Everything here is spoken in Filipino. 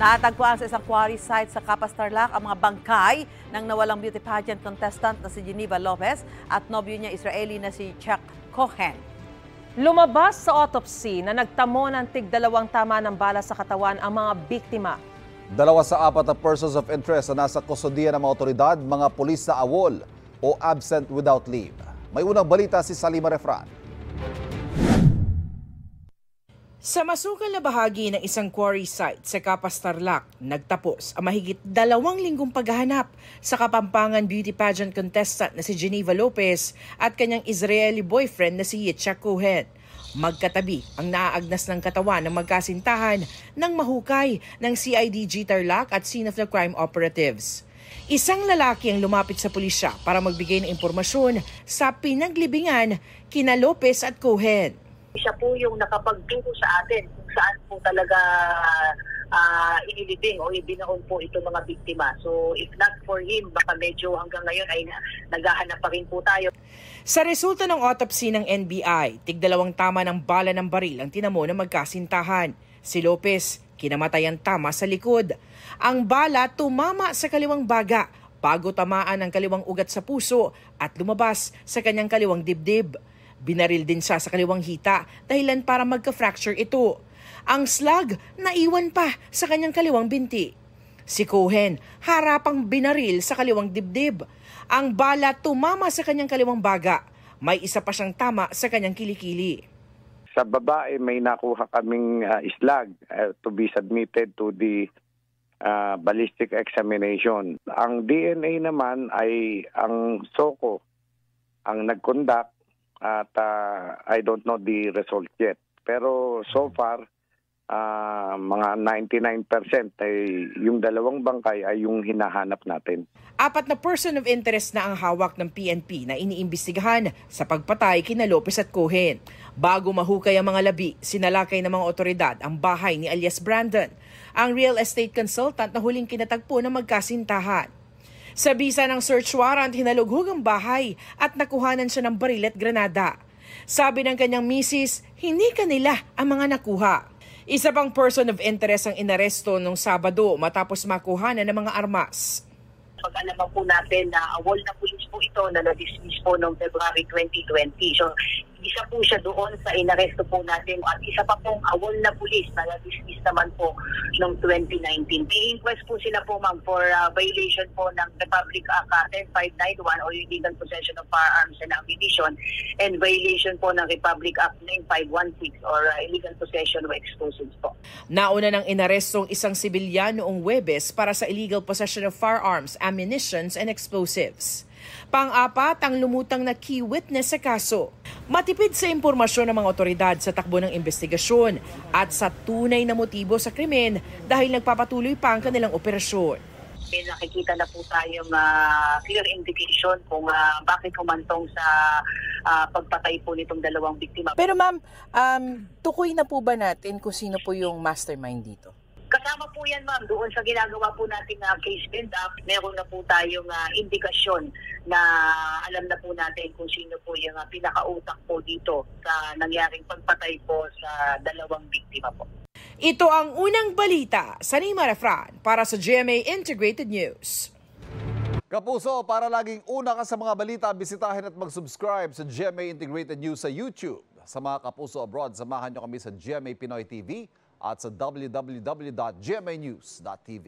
Natagpuan sa isang quarry site sa Capas Tarlac ang mga bangkay ng nawalang beauty pageant contestant na si Geneva Lopez at nobyo niya Israeli na si Chuck Cohen. Lumabas sa autopsy na nagtamo ng tig-2 tama ng bala sa katawan ang mga biktima. 2 sa 4 na persons of interest na nasa kustodiya ng mga otoridad, mga pulis sa awol o absent without leave. May unang balita si Salima Refran. Sa masukal na bahagi ng isang quarry site sa Capas Tarlac, nagtapos ang mahigit 2 linggong paghahanap sa Kapampangan beauty pageant contestant na si Geneva Lopez at kanyang Israeli boyfriend na si Yitzhak Cohen. Magkatabi ang naaagnas ng katawan ng magkasintahan ng mahukay ng CIDG Tarlac at Scene of the Crime Operatives. Isang lalaki ang lumapit sa pulisya para magbigay ng impormasyon sa pinaglibingan kina Lopez at Cohen. Siya po yung nakapagturo sa atin kung saan po talaga inilibing o ibinaon po itong mga biktima. So if not for him, baka medyo hanggang ngayon ay naghahanap pa rin po tayo. Sa resulta ng autopsy ng NBI, tig-2 tama ng bala ng baril ang tinamo ng magkasintahan. Si Lopez, kinamatayan tama sa likod. Ang bala tumama sa kaliwang baga bago tamaan ang kaliwang ugat sa puso at lumabas sa kanyang kaliwang dibdib. Binaril din siya sa kaliwang hita dahilan para magka-fracture ito. Ang slug naiwan pa sa kanyang kaliwang binti. Si Cohen harapang binaril sa kaliwang dibdib. Ang bala tumama sa kanyang kaliwang baga. May isa pa siyang tama sa kanyang kilikili. Sa babae may nakuha kaming slug to be submitted to the ballistic examination. Ang DNA naman ay ang SOCO ang nag-conduct. At I don't know the result yet. Pero so far, mga 99% ay yung 2 bangkay ay yung hinahanap natin. 4 na person of interest na ang hawak ng PNP na iniimbestigahan sa pagpatay kina Lopez at Cohen. Bago mahukay ang mga labi, sinalakay ng mga otoridad ang bahay ni alias Brandon, ang real estate consultant na huling kinatagpo ng magkasintahan. Sa bisa ng search warrant, hinalughog ang bahay at nakuhanan siya ng baril at granada. Sabi ng kanyang misis, hindi kanila ang mga nakuha. Isa pang person of interest ang inaresto nung Sabado matapos makuhanan ng mga armas. Pag-alaman po natin na awol na pulis po ito na na-dismiss po noong February 2020. So, isa po siya doon sa inaresto po natin at isa pa pong awol na pulis na na-dismiss naman po noong 2019. May inquest po sila po ma'am for violation po ng Republic Act 10591 o illegal possession of firearms and ammunition and violation po ng Republic Act 9516 or illegal possession of explosives po. Nauna nang inarestong isang sibilyan noong Huwebes para sa illegal possession of firearms, ammunitions and explosives. Pang-4 ang lumutang na key witness sa kaso. Matipid sa impormasyon ng mga otoridad sa takbo ng investigasyon at sa tunay na motibo sa krimen dahil nagpapatuloy pa ang kanilang operasyon. May nakikita na po tayong clear indication kung bakit humantong sa pagpatay po nitong 2 biktima. Pero ma'am, tukoy na po ba natin kung sino po yung mastermind dito? Kasama po yan ma'am, doon sa ginagawa po natin na case build-up, meron na po tayong indikasyon na alam na po natin kung sino po yung pinakautak po dito sa nangyaring pagpatay po sa 2 biktima po. Ito ang unang balita sa Salima Refran para sa GMA Integrated News. Kapuso, para laging una ka sa mga balita, bisitahin at mag-subscribe sa GMA Integrated News sa YouTube. Sa mga kapuso abroad, samahan nyo kami sa GMA Pinoy TV at sa www.gmanews.tv.